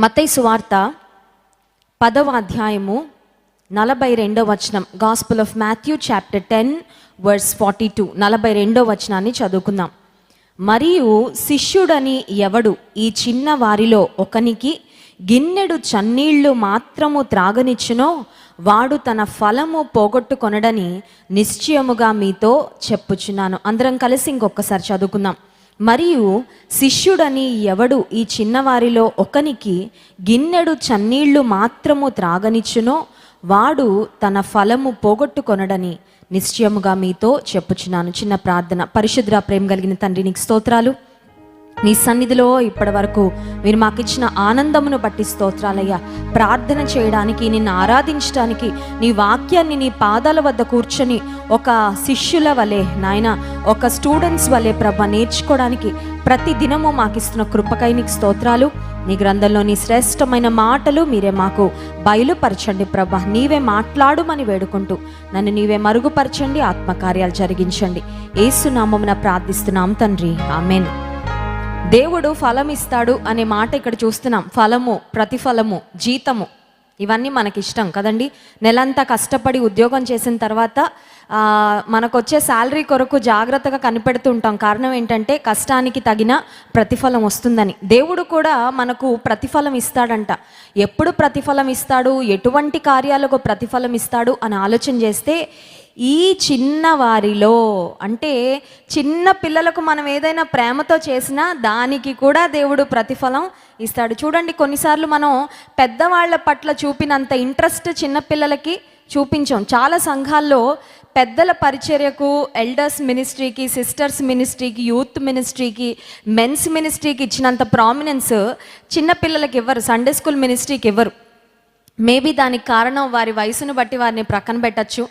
మత్తయి సువార్త 10వ అధ్యాయము 42వ వచనం. Gospel of Matthew chapter 10 verse 42. 42వ వచనాన్ని చదువుకుందాం. మరియు శిష్యుడని ఎవడు ఈ చిన్న వారిలో ఒకనికి గిన్నెడు చన్నీళ్లు మాత్రము త్రాగనిచ్చునో వాడు తన ఫలము పోగొట్టుకొనడని నిశ్చయముగా మీతో చెప్పుచున్నాను. అందరం కలిసి ఇంకొకసారి చదువుకుందాం. మరియు శిష్యుడని ఎవడు ఈ చిన్నవారిలో ఒకనికి గిన్నెడు చన్నీళ్లు మాత్రము త్రాగనిచ్చునో వాడు తన ఫలము పోగొట్టుకొనడని నిశ్చయముగా మీతో చెప్పుచున్నాను. చిన్న ప్రార్థన. పరిశుద్ధ ప్రేమ కలిగిన తండ్రి, నీకు స్తోత్రాలు. నీ సన్నిధిలో ఇప్పటి వరకు మీరు మాకు ఇచ్చిన ఆనందమును బట్టి స్తోత్రాలయ్యా. ప్రార్థన చేయడానికి, నిన్ను ఆరాధించడానికి, నీ వాక్యాన్ని నీ పాదాల వద్ద కూర్చొని ఒక శిష్యుల వలె నాయన, ఒక స్టూడెంట్స్ వలె ప్రభ నేర్చుకోవడానికి ప్రతి దినము మాకు ఇస్తున్న కృపకై నీకు స్తోత్రాలు. నీ గ్రంథంలోని శ్రేష్టమైన మాటలు మీరే మాకు బయలుపరచండి ప్రభ. నీవే మాట్లాడుమని వేడుకుంటూ నన్ను నీవే మరుగుపరచండి, ఆత్మకార్యాలు జరిగించండి. యేసు నామమున ప్రార్థిస్తున్నాం తండ్రి, ఆమెన్. దేవుడు ఫలం ఇస్తాడు అనే మాట ఇక్కడ చూస్తున్నాం. ఫలము, ప్రతిఫలము, జీతము ఇవన్నీ మనకి ఇష్టం కదండి. నెలంతా కష్టపడి ఉద్యోగం చేసిన తర్వాత మనకు వచ్చే శాలరీ కొరకు జాగ్రత్తగా కనిపెడుతూ ఉంటాం. కారణం ఏంటంటే కష్టానికి తగిన ప్రతిఫలం వస్తుందని. దేవుడు కూడా మనకు ప్రతిఫలం ఇస్తాడంట. ఎప్పుడు ప్రతిఫలం ఇస్తాడు, ఎటువంటి కార్యాలకు ప్రతిఫలం ఇస్తాడు అని ఆలోచన చేస్తే ఈ చిన్న వారిలో, అంటే చిన్న పిల్లలకు మనం ఏదైనా ప్రేమతో చేసినా దానికి కూడా దేవుడు ప్రతిఫలం ఇస్తాడు. చూడండి, కొన్నిసార్లు మనం పెద్దవాళ్ల పట్ల చూపినంత ఇంట్రెస్ట్ చిన్నపిల్లలకి చూపించాం. చాలా సంఘాల్లో పెద్దల పరిచర్యకు, ఎల్డర్స్ మినిస్ట్రీకి, సిస్టర్స్ మినిస్ట్రీకి, యూత్ మినిస్ట్రీకి, మెన్స్ మినిస్ట్రీకి ఇచ్చినంత ప్రామినెన్స్ చిన్నపిల్లలకి ఇవ్వరు, సండే స్కూల్ మినిస్ట్రీకి ఇవ్వరు. మేబీ దానికి కారణం వారి వయసును బట్టి వారిని ప్రక్కన పెట్టచ్చు,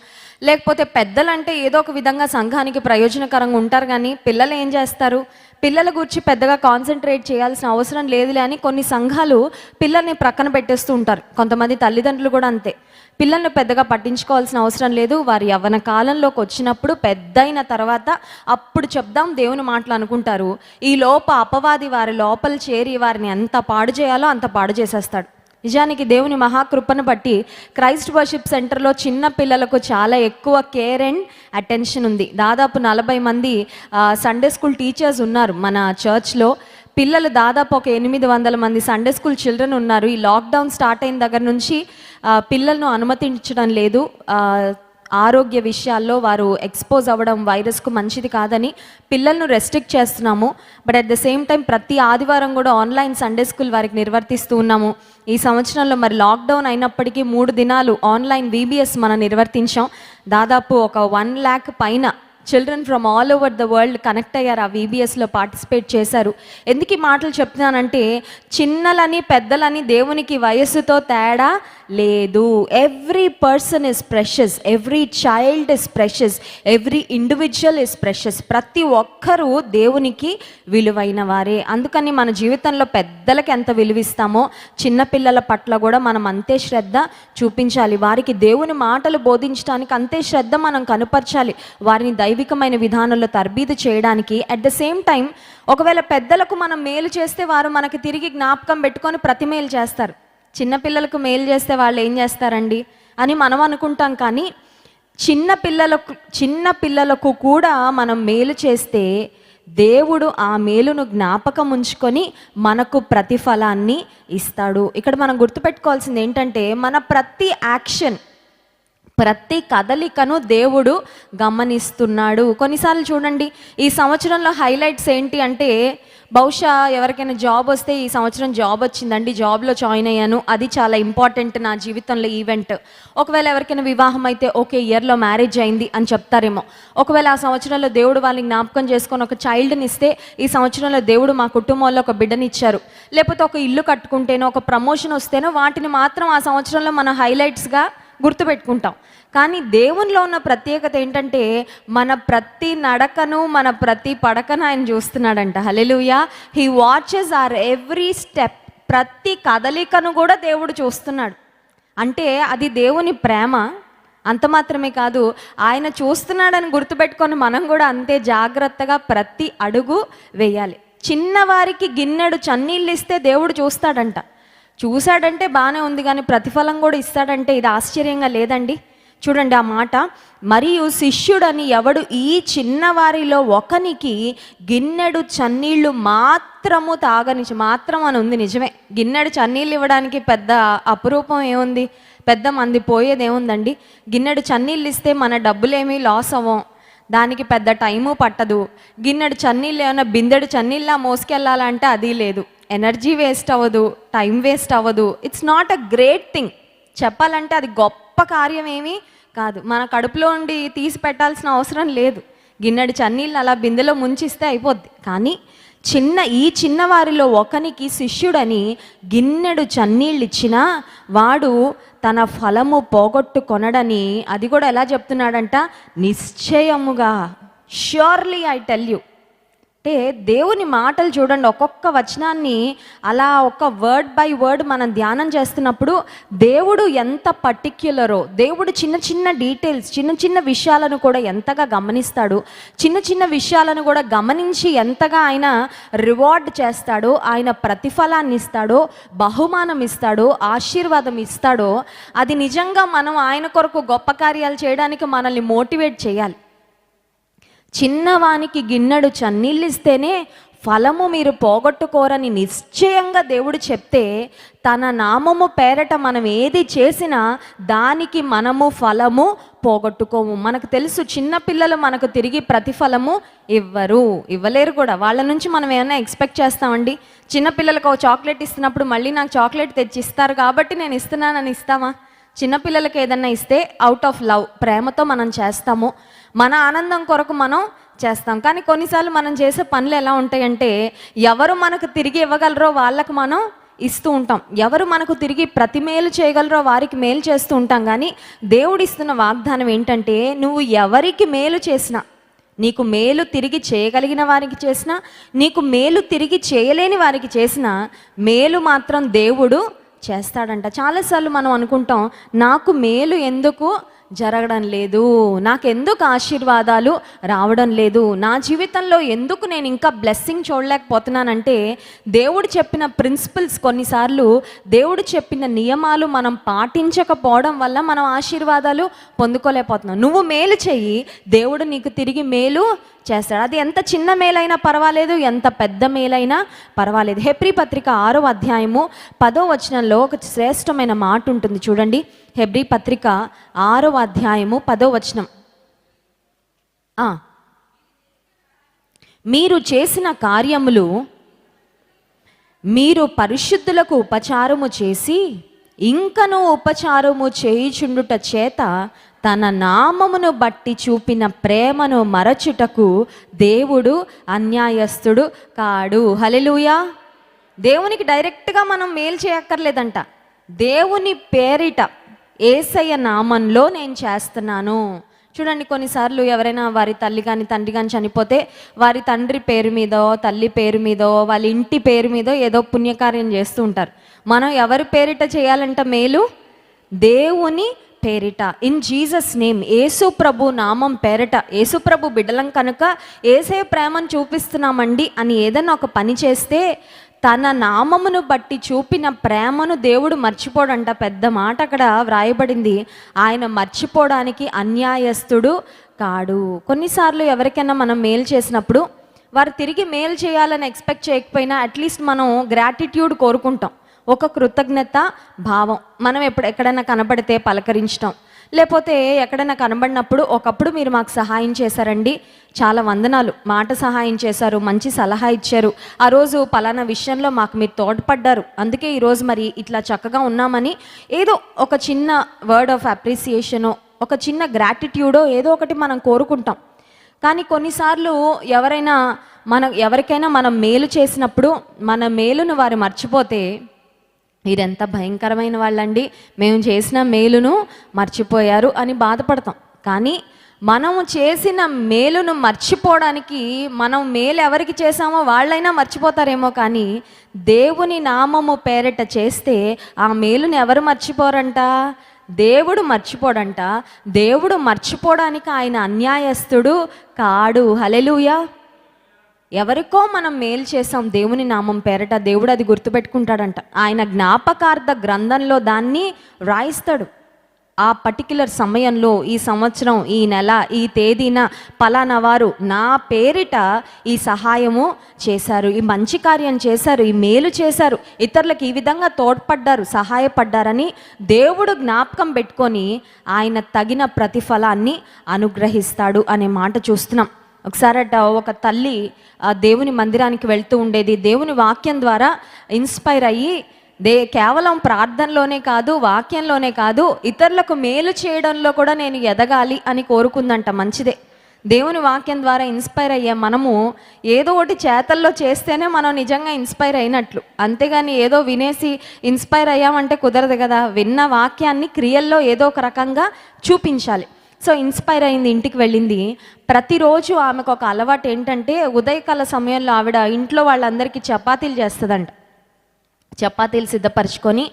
లేకపోతే పెద్దలంటే ఏదో ఒక విధంగా సంఘానికి ప్రయోజనకరంగా ఉంటారు. కానీ పిల్లలు ఏం చేస్తారు, పిల్లల గురించి పెద్దగా కాన్సన్ట్రేట్ చేయాల్సిన అవసరం లేదులే అని కొన్ని సంఘాలు పిల్లల్ని ప్రక్కన పెట్టేస్తూ ఉంటారు. కొంతమంది తల్లిదండ్రులు కూడా అంతే, పిల్లల్ని పెద్దగా పట్టించుకోవాల్సిన అవసరం లేదు, వారి యవ్వన కాలంలోకి వచ్చినప్పుడు పెద్దయిన తర్వాత అప్పుడు చెప్దాం దేవుని మాటలు అనుకుంటారు. ఈ లోప అపవాది వారి లోపల చేరి వారిని ఎంత పాడు చేయాలో అంత పాడు చేసేస్తాడు. నిజానికి దేవుని మహాకృపను బట్టి క్రైస్ట్ వర్షిప్ సెంటర్లో చిన్న పిల్లలకు చాలా ఎక్కువ కేర్ అండ్ అటెన్షన్ ఉంది. దాదాపు 40 మంది సండే స్కూల్ టీచర్స్ ఉన్నారు మన చర్చ్లో. పిల్లలు దాదాపు ఒక 800 మంది సండే స్కూల్ చిల్డ్రన్ ఉన్నారు. ఈ లాక్డౌన్ స్టార్ట్ అయిన దగ్గర నుంచి పిల్లలను అనుమతించడం లేదు. ఆరోగ్య విషయాల్లో వారు ఎక్స్పోజ్ అవ్వడం వైరస్కు మంచిది కాదని పిల్లలను రెస్ట్రిక్ట్ చేస్తున్నాము. But at the same time ప్రతి ఆదివారం కూడా ఆన్లైన్ సండే స్కూల్ వారికి నిర్వర్తిస్తూ ఉన్నాము. ఈ సంవత్సరంలో మరి లాక్డౌన్ అయినప్పటికీ 3 దినాలు ఆన్లైన్ VBS మనం నిర్వర్తించాం. దాదాపు ఒక 1 lakh పైన children from all over the world connect అయ్యారు, ఆ VBSలో పార్టిసిపేట్ చేశారు. ఎందుకు ఈ మాటలు చెప్తున్నానంటే, చిన్నలని పెద్దలని దేవునికి వయస్సుతో తేడా లేదు. Every person is precious, every child is precious, every individual is precious. ప్రతి ఒక్కరూ దేవునికి విలువైన వారే. అందుకని మన జీవితంలో పెద్దలకి ఎంత విలువిస్తామో చిన్నపిల్లల పట్ల కూడా మనం అంతే శ్రద్ధ చూపించాలి. వారికి దేవుని మాటలు బోధించడానికి అంతే శ్రద్ధ మనం కనుపరచాలి. వారిని దైవికమైన విధానంలో తర్బీదు చేయడానికి. అట్ ద సేమ్ టైం ఒకవేళ పెద్దలకు మనం మేలు చేస్తే వారు మనకి తిరిగి జ్ఞాపకం పెట్టుకొని ప్రతి మేలు చేస్తారు. చిన్నపిల్లలకు మేలు చేస్తే వాళ్ళు ఏం చేస్తారండి అని మనం అనుకుంటాం. కానీ చిన్నపిల్లలకు కూడా మనం మేలు చేస్తే దేవుడు ఆ మేలును జ్ఞాపకం ఉంచుకొని మనకు ప్రతిఫలాన్ని ఇస్తాడు. ఇక్కడ మనం గుర్తుపెట్టుకోవాల్సింది ఏంటంటే, మన ప్రతి యాక్షన్, ప్రతి కదలికను దేవుడు గమనిస్తున్నాడు. కొన్నిసార్లు చూడండి, ఈ సంవత్సరంలో హైలైట్స్ ఏంటి అంటే, బహుశా ఎవరికైనా జాబ్ వస్తే ఈ సంవత్సరం జాబ్ వచ్చిందండి, జాబ్లో జాయిన్ అయ్యాను, అది చాలా ఇంపార్టెంట్ నా జీవితంలో ఈవెంట్. ఒకవేళ ఎవరికైనా వివాహం అయితే ఓకే ఇయర్లో మ్యారేజ్ అయింది అని చెప్తారేమో. ఒకవేళ ఆ సంవత్సరంలో దేవుడు వాళ్ళని జ్ఞాపకం చేసుకొని ఒక చైల్డ్ని ఇస్తే ఈ సంవత్సరంలో దేవుడు మా కుటుంబంలో ఒక బిడ్డని ఇచ్చారు. లేకపోతే ఒక ఇల్లు కట్టుకుంటేనో, ఒక ప్రమోషన్ వస్తేనో వాటిని మాత్రం ఆ సంవత్సరంలో మన హైలైట్స్గా గుర్తుపెట్టుకుంటాం. కానీ దేవునిలో ఉన్న ప్రత్యేకత ఏంటంటే, మన ప్రతి నడకను, మన ప్రతి పడకను ఆయన చూస్తున్నాడంట. Hallelujah. He watches our every step. ప్రతి కదలికను కూడా దేవుడు చూస్తున్నాడు. అంటే అది దేవుని ప్రేమ. అంత మాత్రమే కాదు, ఆయన చూస్తున్నాడని గుర్తుపెట్టుకొని మనం కూడా అంతే జాగ్రత్తగా ప్రతి అడుగు వేయాలి. చిన్నవారికి గిన్నెడు చన్నీళ్ళు ఇస్తే దేవుడు చూస్తాడంట. చూశాడంటే బాగానే ఉంది, కానీ ప్రతిఫలం కూడా ఇస్తాడంటే ఇది ఆశ్చర్యంగా లేదండి? చూడండి ఆ మాట, మరియు శిష్యుడని ఎవడు ఈ చిన్నవారిలో ఒకనికి గిన్నెడు చన్నీళ్ళు మాత్రము తాగనిచ్చి, మాత్రం అని ఉంది, నిజమే. గిన్నెడు చన్నీళ్ళు ఇవ్వడానికి పెద్ద అపురూపం ఏముంది, పెద్ద మంది పోయేది ఏముందండి? గిన్నెడు చన్నీళ్ళు ఇస్తే మన డబ్బులేమీ లాస్ అవ్వం, దానికి పెద్ద టైము పట్టదు. గిన్నెడు చన్నీళ్ళు ఏమైనా బిందెడు చన్నీళ్ళ మోసుకెళ్ళాలంటే అది లేదు, ఎనర్జీ వేస్ట్ అవ్వదు, టైం వేస్ట్ అవ్వదు. It's not a great thing. చెప్పాలంటే అది గొప్ప కార్యం ఏమీ కాదు. మన కడుపులో ఉండి తీసి పెట్టాల్సిన అవసరం లేదు. గిన్నెడు చన్నీళ్ళు అలా బిందెలో ముంచిస్తే అయిపోద్ది. కానీ ఈ చిన్నవారిలో ఒకనికి శిష్యుడని గిన్నెడు చన్నీళ్ళు ఇచ్చినా వాడు తన ఫలము పోగొట్టుకొనడని, అది కూడా ఎలా చెప్తున్నాడంట, నిశ్చయముగా, ష్యూర్లీ ఐ టెల్ యూ. అంటే దేవుని మాటలు చూడండి, ఒక్కొక్క వచనాన్ని అలా ఒక వర్డ్ బై వర్డ్ మనం ధ్యానం చేస్తున్నప్పుడు దేవుడు ఎంత పర్టిక్యులరో, దేవుడు చిన్న చిన్న డీటెయిల్స్, చిన్న చిన్న విషయాలను కూడా ఎంతగా గమనిస్తాడు, చిన్న చిన్న విషయాలను కూడా గమనించి ఎంతగా ఆయన రివార్డ్ చేస్తాడో, ఆయన ప్రతిఫలాన్ని ఇస్తాడో, బహుమానం ఇస్తాడో, ఆశీర్వాదం ఇస్తాడో, అది నిజంగా మనం ఆయన కొరకు గొప్ప కార్యాలు చేయడానికి మనల్ని మోటివేట్ చేయాలి. చిన్నవానికి గిన్నెడు చన్నీళ్ళు ఇస్తేనే ఫలము మీరు పోగొట్టుకోరని నిశ్చయంగా దేవుడు చెప్తే, తన నామము పేరట మనం ఏది చేసినా దానికి మనము ఫలము పోగొట్టుకోము. మనకు తెలుసు, చిన్నపిల్లలు మనకు తిరిగి ప్రతిఫలము ఇవ్వలేరు కూడా. వాళ్ళ నుంచి మనం ఏమైనా ఎక్స్పెక్ట్ చేస్తామండి? చిన్నపిల్లలకు ఒక చాక్లెట్ ఇస్తున్నప్పుడు మళ్ళీ నాకు చాక్లెట్ తెచ్చిస్తారు కాబట్టి నేను ఇస్తున్నానని ఇస్తామా? చిన్నపిల్లలకి ఏదన్నా ఇస్తే అవుట్ ఆఫ్ లవ్, ప్రేమతో మనం చేస్తాము, మన ఆనందం కొరకు మనం చేస్తాం. కానీ కొన్నిసార్లు మనం చేసే పనులు ఎలా ఉంటాయంటే, ఎవరు మనకు తిరిగి ఇవ్వగలరో వాళ్ళకు మనం ఇస్తూ ఉంటాం, ఎవరు మనకు తిరిగి ప్రతి మేలు చేయగలరో వారికి మేలు చేస్తూ ఉంటాం. కానీ దేవుడు ఇస్తున్న వాగ్దానం ఏంటంటే, నువ్వు ఎవరికి మేలు చేసినా, నీకు మేలు తిరిగి చేయగలిగిన వారికి చేసినా, నీకు మేలు తిరిగి చేయలేని వారికి చేసినా, మేలు మాత్రం దేవుడు చేస్తాడంట. చాలాసార్లు మనం అనుకుంటాం, నాకు మేలు ఎందుకు జరగడం లేదు, నాకెందుకు ఆశీర్వాదాలు రావడం లేదు, నా జీవితంలో ఎందుకు నేను ఇంకా బ్లెస్సింగ్ చూడలేకపోతున్నానంటే, దేవుడు చెప్పిన ప్రిన్సిపల్స్, కొన్నిసార్లు దేవుడు చెప్పిన నియమాలు మనం పాటించకపోవడం వల్ల మనం ఆశీర్వాదాలు పొందుకోలేకపోతున్నాం. నువ్వు మేలు చెయ్యి, దేవుడు నీకు తిరిగి మేలు చేస్తాడు. అది ఎంత చిన్న మేలైనా పర్వాలేదు, ఎంత పెద్ద మేలైనా పర్వాలేదు. హెబ్రీ పత్రిక 6వ అధ్యాయము 10వ వచనంలో ఒక శ్రేష్టమైన మాట ఉంటుంది చూడండి. హెబ్రీ పత్రిక 6వ అధ్యాయము 10వ వచనం, మీరు చేసిన కార్యములు మీరు పరిశుద్ధులకు ఉపచారము చేసి ఇంకనూ ఉపచారము చేయుచుండుట చేత తన నామమును బట్టి చూపిన ప్రేమను మరచుటకు దేవుడు అన్యాయస్తుడు కాడు. హల్లెలూయా. దేవునికి డైరెక్ట్గా మనం మేలు చేయక్కర్లేదంట. దేవుని పేరిట, యేసయ్య నామంలో నేను చేస్తున్నాను. చూడండి, కొన్నిసార్లు ఎవరైనా వారి తల్లి కానీ తండ్రి కానీ చనిపోతే వారి తండ్రి పేరు మీదో, తల్లి పేరు మీదో, వాళ్ళ ఇంటి పేరు మీదో ఏదో పుణ్యకార్యం చేస్తూ ఉంటారు. మనం ఎవరి పేరిట చేయాలంట మేలు? దేవుని పేరిట, ఇన్ జీసస్ నేమ్, యేసు ప్రభు నామం పేరిట. యేసు ప్రభు బిడ్డలం కనుక యేసే ప్రేమను చూపిస్తున్నామండి అని ఏదైనా ఒక పని చేస్తే తన నామమును బట్టి చూపిన ప్రేమను దేవుడు మర్చిపోడంట. పెద్ద మాట అక్కడ వ్రాయబడింది. ఆయన మర్చిపోవడానికి అన్యాయస్తుడు కాడు. కొన్నిసార్లు ఎవరికైనా మనం మేలు చేసినప్పుడు వారు తిరిగి మేలు చేయాలని ఎక్స్పెక్ట్ చేయకపోయినా అట్లీస్ట్ మనం గ్రాటిట్యూడ్ కోరుకుంటాం, ఒక కృతజ్ఞత భావం. మనం ఎక్కడైనా కనబడితే పలకరించడం, లేకపోతే ఎక్కడైనా కనబడినప్పుడు ఒకప్పుడు మీరు మాకు సహాయం చేశారండి, చాలా వందనాలు, మాట సహాయం చేశారు, మంచి సలహా ఇచ్చారు, ఆ రోజు పలానా విషయంలో మాకు మీరు తోడ్పడ్డారు, అందుకే ఈరోజు మరి ఇట్లా చక్కగా ఉన్నామని ఏదో ఒక చిన్న వర్డ్ ఆఫ్ అప్రిసియేషనో, ఒక చిన్న గ్రాటిట్యూడో ఏదో ఒకటి మనం కోరుకుంటాం. కానీ కొన్నిసార్లు ఎవరికైనా మనం మేలు చేసినప్పుడు మన మేలును వారు మర్చిపోతే, మీరెంత భయంకరమైన వాళ్ళండి, మేము చేసిన మేలును మర్చిపోయారు అని బాధపడతాం. కానీ మనము చేసిన మేలును మర్చిపోవడానికి, మనం మేలు ఎవరికి చేసామో వాళ్ళైనా మర్చిపోతారేమో, కానీ దేవుని నామము పేరిట చేస్తే ఆ మేలును ఎవరు మర్చిపోరంట? దేవుడు మర్చిపోడంట. దేవుడు మర్చిపోవడానికి ఆయన అన్యాయస్తుడు కాడు. హల్లెలూయా. ఎవరికో మనం మేలు చేసాం దేవుని నామం పేరట, దేవుడు అది గుర్తుపెట్టుకుంటాడంట. ఆయన జ్ఞాపకార్థ గ్రంథంలో దాన్ని రాయిస్తాడు. ఆ పర్టిక్యులర్ సమయంలో, ఈ సంవత్సరం, ఈ నెల, ఈ తేదీన పలానా వారు నా పేరిట ఈ సహాయము చేశారు, ఈ మంచి కార్యం చేశారు, ఈ మేలు చేశారు, ఇతరులకు ఈ విధంగా తోడ్పడ్డారు, సహాయపడ్డారని దేవుడు జ్ఞాపకం పెట్టుకొని ఆయన తగిన ప్రతిఫలాన్ని అనుగ్రహిస్తాడు అనే మాట చూస్తున్నాం. ఒకసారట ఒక తల్లి దేవుని మందిరానికి వెళ్తూ ఉండేది. దేవుని వాక్యం ద్వారా ఇన్స్పైర్ అయ్యి కేవలం ప్రార్థనలోనే కాదు, వాక్యంలోనే కాదు, ఇతరులకు మేలు చేయడంలో కూడా నేను ఎదగాలి అని కోరుకుందంట. మంచిదే. దేవుని వాక్యం ద్వారా ఇన్స్పైర్ అయ్యే మనము ఏదో ఒకటి చేతల్లో చేస్తేనే మనం నిజంగా ఇన్స్పైర్ అయినట్లు. అంతేగాని ఏదో వినేసి ఇన్స్పైర్ అయ్యామంటే కుదరదు కదా. విన్న వాక్యాన్ని క్రియల్లో ఏదో ఒక రకంగా చూపించాలి. సో ఇన్స్పైర్ అయింది, ఇంటికి వెళ్ళింది. ప్రతిరోజు ఆమెకు ఒక అలవాటు ఏంటంటే, ఉదయకాల సమయంలో ఆవిడ ఇంట్లో వాళ్ళందరికీ చపాతీలు చేస్తుందంట. చపాతీలు సిద్ధపరచుకొని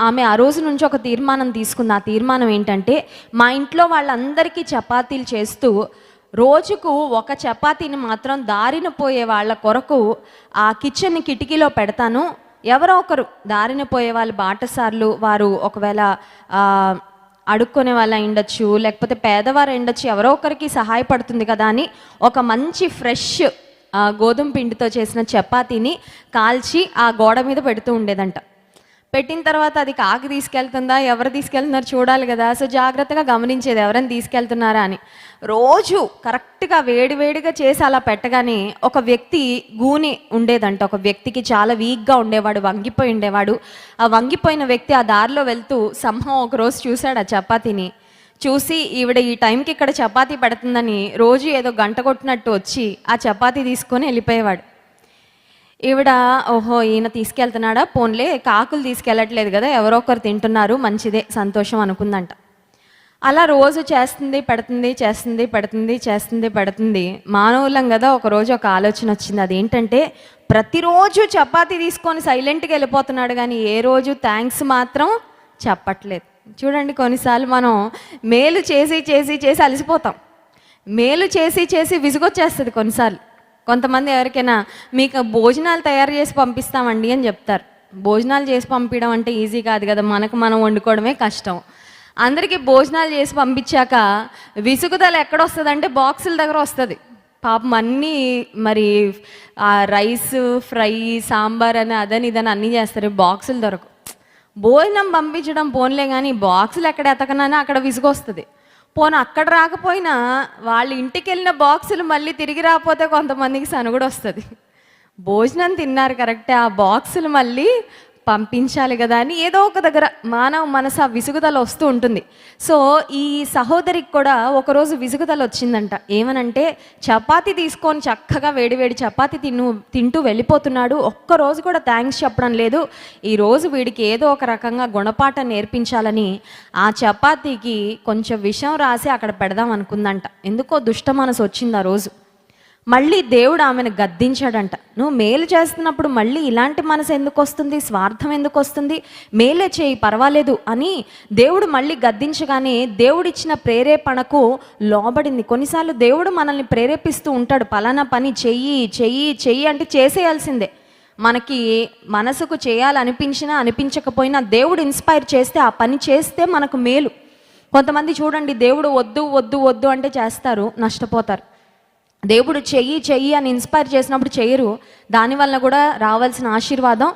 ఆమె ఆ రోజు నుంచి ఒక తీర్మానం తీసుకుంది. ఆ తీర్మానం ఏంటంటే, మా ఇంట్లో వాళ్ళందరికీ చపాతీలు చేస్తూ రోజుకు ఒక చపాతీని మాత్రం దారిన పోయే వాళ్ళ కొరకు ఆ కిచెన్ కిటికీలో పెడతాను. ఎవరో ఒకరు దారిన పోయే వాళ్ళు, బాటసార్లు, వారు ఒకవేళ అడుక్కునే వాళ్ళ ఉండొచ్చు, లేకపోతే పేదవారు ఉండొచ్చు, ఎవరో ఒకరికి సహాయపడుతుంది కదా అని ఒక మంచి ఫ్రెష్ గోధుమ పిండితో చేసిన చపాతీని కాల్చి ఆ గోడ మీద పెడుతూ ఉండేదంట. పెట్టిన తర్వాత అది కాకి తీసుకెళ్తుందా, ఎవరు తీసుకెళ్తున్నారు చూడాలి కదా. సో జాగ్రత్తగా గమనించేది ఎవరైనా తీసుకెళ్తున్నారా అని. రోజు కరెక్ట్గా వేడివేడిగా చేసి అలా పెట్టగానే ఒక వ్యక్తి గూని ఉండేదంట. ఒక వ్యక్తికి చాలా వీక్గా ఉండేవాడు, వంగిపోయి ఉండేవాడు. ఆ వంగిపోయిన వ్యక్తి ఆ దారిలో వెళ్తూ సింహం ఒకరోజు చూశాడు ఆ చపాతీని. చూసి ఈవిడ ఈ టైంకి ఇక్కడ చపాతీ పెడుతుందని రోజు ఏదో గంట కొట్టినట్టు వచ్చి ఆ చపాతీ తీసుకొని వెళ్ళిపోయేవాడు. ఈవిడ ఓహో ఈయన తీసుకెళ్తున్నాడా, పోన్లే కాకులు తీసుకెళ్ళట్లేదు కదా, ఎవరో ఒకరు తింటున్నారు, మంచిదే, సంతోషం అనుకుందంట. అలా రోజు చేస్తుంది పెడుతుంది, చేస్తుంది పెడుతుంది, చేస్తుంది పెడుతుంది. మానవులం కదా. ఒకరోజు ఒక ఆలోచన వచ్చింది. అదేంటంటే, ప్రతిరోజు చపాతీ తీసుకొని సైలెంట్గా వెళ్ళిపోతున్నాడు కానీ ఏ రోజు థ్యాంక్స్ మాత్రం చెప్పట్లేదు. చూడండి, కొన్నిసార్లు మనం మేలు చేసి చేసి చేసి అలసిపోతాం. మేలు చేసి చేసి విసుగొచ్చేస్తుంది కొన్నిసార్లు. కొంతమంది ఎవరికైనా మీకు భోజనాలు తయారు చేసి పంపిస్తామండి అని చెప్తారు. భోజనాలు చేసి పంపించడం అంటే ఈజీ కాదు కదా, మనకు మనం వండుకోవడమే కష్టం. అందరికీ భోజనాలు చేసి పంపించాక విసుగుదల ఎక్కడొస్తుందంటే బాక్సుల దగ్గర వస్తుంది. పాపం అన్నీ మరి రైస్ ఫ్రై సాంబార్ అని అదని ఇదని అన్నీ చేస్తారు, బాక్సులు దొరకవు. భోజనం పంపించడం పోన్లే కానీ బాక్సులు ఎక్కడ ఎతకనని అక్కడ విసుగొస్తుంది. పోను అక్కడ రాకపోయినా వాళ్ళ ఇంటికి వెళ్ళిన బాక్సులు మళ్ళీ తిరిగి రాకపోతే కొంతమందికి సనుగుడు వస్తుంది. భోజనం తిన్నారు కరెక్టే, ఆ బాక్సులు మళ్ళీ పంపించాలి కదా అని ఏదో ఒక దగ్గర మానవ మనసు ఆ విసుగుదల వస్తూ ఉంటుంది. సో ఈ సహోదరికి కూడా ఒకరోజు విసుగుదల వచ్చిందంట. ఏమనంటే, చపాతీ తీసుకొని చక్కగా వేడివేడి చపాతీ తింటూ వెళ్ళిపోతున్నాడు. ఒక్కరోజు కూడా థ్యాంక్స్ చెప్పడం లేదు. ఈరోజు వీడికి ఏదో ఒక రకంగా గుణపాఠం నేర్పించాలని ఆ చపాతీకి కొంచెం విషం రాసి అక్కడ పెడదాం అనుకుందంట. ఎందుకో దుష్ట మనసు వచ్చింది ఆ రోజు. మళ్ళీ దేవుడు ఆమెను గద్దించాడంట. నువ్వు మేలు చేస్తున్నప్పుడు మళ్ళీ ఇలాంటి మనసు ఎందుకు వస్తుంది, స్వార్థం ఎందుకు వస్తుంది, మేలే చేయి పర్వాలేదు అని దేవుడు మళ్ళీ గద్దించగానే దేవుడిచ్చిన ప్రేరేపణకు లోబడింది. కొన్నిసార్లు దేవుడు మనల్ని ప్రేరేపిస్తూ ఉంటాడు, పలానా పని చెయ్యి చెయ్యి చెయ్యి అంటే చేసేయాల్సిందే. మనకి మనసుకు చేయాలనిపించినా అనిపించకపోయినా దేవుడు ఇన్స్పైర్ చేస్తే ఆ పని చేస్తే మనకు మేలు. కొంతమంది చూడండి, దేవుడు వద్దు వద్దు వద్దు అంటే చేస్తారు, నష్టపోతారు. దేవుడు చెయ్యి చెయ్యి అని ఇన్స్పైర్ చేసినప్పుడు చెయ్యరు, దానివల్ల కూడా రావాల్సిన ఆశీర్వాదం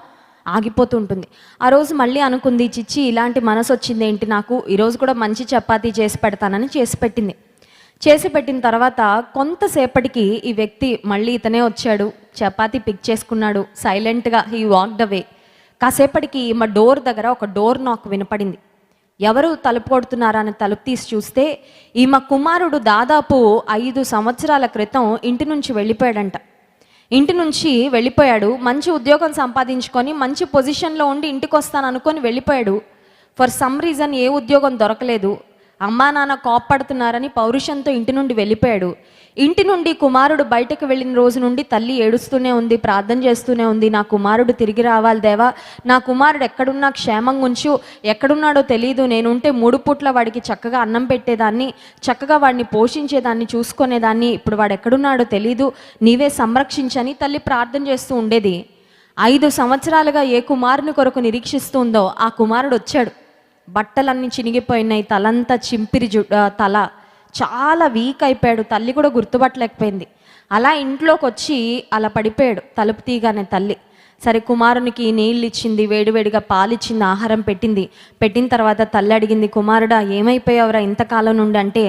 ఆగిపోతూ ఉంటుంది. ఆ రోజు మళ్ళీ అనుకుంది, చిచ్చి ఇలాంటి మనసు వచ్చింది ఏంటి నాకు, ఈరోజు కూడా మంచి చపాతీ చేసి పెడతానని చేసి పెట్టింది. చేసి పెట్టిన తర్వాత కొంతసేపటికి ఈ వ్యక్తి మళ్ళీ ఇతనే వచ్చాడు, చపాతీ పిక్ చేసుకున్నాడు, సైలెంట్గా హీ వాక్డ్ అవే. కాసేపటికి మా డోర్ దగ్గర ఒక డోర్ నాక్ వినపడింది. ఎవరు తలుపు కొడుతున్నారా అని తలుపు తీసి చూస్తే ఈమె కుమారుడు దాదాపు 5 సంవత్సరాల క్రితం ఇంటి నుంచి వెళ్ళిపోయాడంట. ఇంటి నుంచి వెళ్ళిపోయాడు, మంచి ఉద్యోగం సంపాదించుకొని మంచి పొజిషన్లో ఉండి ఇంటికి వస్తాను అనుకొని వెళ్ళిపోయాడు. ఫర్ సమ్ రీజన్ ఏ ఉద్యోగం దొరకలేదు. అమ్మా నాన్న కోప్పడుతున్నారని పౌరుషంతో ఇంటి నుండి వెళ్ళిపోయాడు. ఇంటి నుండి కుమారుడు బయటకు వెళ్ళిన రోజు నుండి తల్లి ఏడుస్తూనే ఉంది, ప్రార్థన చేస్తూనే ఉంది, నా కుమారుడు తిరిగి రావాలి దేవా, నా కుమారుడు ఎక్కడున్నా క్షేమంగా ఉంచు, ఎక్కడున్నాడో తెలియదు, నేనుంటే 3 పూట్ల వాడికి చక్కగా అన్నం పెట్టేదాన్ని, చక్కగా వాడిని పోషించేదాన్ని, చూసుకునేదాన్ని, ఇప్పుడు వాడు ఎక్కడున్నాడో తెలీదు, నీవే సంరక్షించని తల్లి ప్రార్థన చేస్తూ ఉండేది. 5 సంవత్సరాలుగా ఏ కుమారుని కొరకు నిరీక్షిస్తుందో ఆ కుమారుడు వచ్చాడు. బట్టలన్నీ చినిగిపోయినాయి, తలంతా చింపిరి తల, చాలా వీక్ అయిపోయాడు, తల్లి కూడా గుర్తుపట్టలేకపోయింది. అలా ఇంట్లోకి వచ్చి అలా పడిపోయాడు తలుపు తీయగానే తల్లి. సరే కుమారునికి నీళ్ళు ఇచ్చింది, వేడివేడిగా పాలిచ్చింది, ఆహారం పెట్టింది. పెట్టిన తర్వాత తల్లి అడిగింది, కుమారుడా ఏమైపోయావురా ఇంతకాలం నుండి అంటే,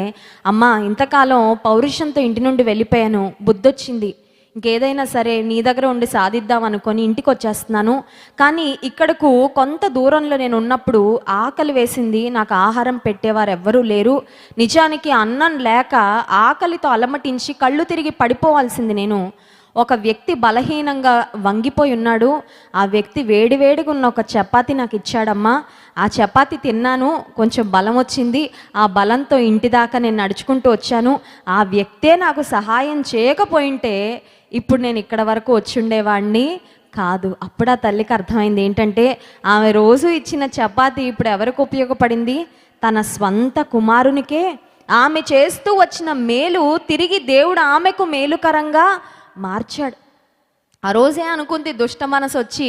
అమ్మా ఇంతకాలం పౌరుషంతో ఇంటి నుండి వెళ్ళిపోయాను, బుద్ధొచ్చింది, ఇంకేదైనా సరే నీ దగ్గర ఉండి సాధిద్దాం అనుకొని ఇంటికి వచ్చేస్తున్నాను, కానీ ఇక్కడకు కొంత దూరంలో నేను ఉన్నప్పుడు ఆకలి వేసింది, నాకు ఆహారం పెట్టేవారు ఎవ్వరూ లేరు, నిజానికి అన్నం లేక ఆకలితో అలమటించి కళ్ళు తిరిగి పడిపోవాల్సింది నేను. ఒక వ్యక్తి బలహీనంగా వంగిపోయి ఉన్నాడు, ఆ వ్యక్తి వేడివేడిగా ఉన్న ఒక చపాతి నాకు ఇచ్చాడమ్మా, ఆ చపాతి తిన్నాను, కొంచెం బలం వచ్చింది, ఆ బలంతో ఇంటి దాకా నేను నడుచుకుంటూ వచ్చాను, ఆ వ్యక్తే నాకు సహాయం చేయకపోయింటే ఇప్పుడు నేను ఇక్కడ వరకు వచ్చి ఉండేవాడిని కాదు. అప్పుడు ఆ తల్లికి అర్థమైంది ఏంటంటే, ఆమె రోజు ఇచ్చిన చపాతి ఇప్పుడు ఎవరికి ఉపయోగపడింది? తన స్వంత కుమారునికే. ఆమె చేస్తూ వచ్చిన మేలు తిరిగి దేవుడు ఆమెకు మేలుకరంగా మార్చాడు. ఆ రోజే అనుకుంది, దుష్ట మనసు వచ్చి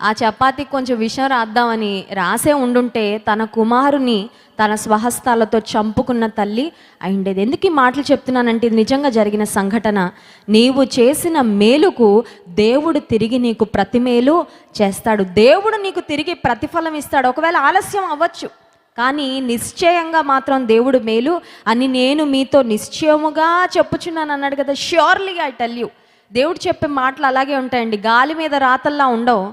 ఆ చపాతీకి కొంచెం విషం రాద్దామని రాసే ఉండుంటే తన కుమారుని తన స్వహస్తాలతో చంపుకున్న తల్లి అయిండేది. ఎందుకు ఈ మాటలు చెప్తున్నానంటే ఇది నిజంగా జరిగిన సంఘటన. నీవు చేసిన మేలుకు దేవుడు తిరిగి నీకు ప్రతి మేలు చేస్తాడు, దేవుడు నీకు తిరిగి ప్రతిఫలం ఇస్తాడు. ఒకవేళ ఆలస్యం అవ్వచ్చు, కానీ నిశ్చయంగా మాత్రం దేవుడు మేలు అని నేను మీతో నిశ్చయముగా చెప్పుచున్నాను అన్నాడు కదా. ష్యూర్లీ ఐ టెల్ యూ, దేవుడు చెప్పే మాటలు అలాగే ఉంటాయండి. గాలి మీద రాతల్లా ఉండవు,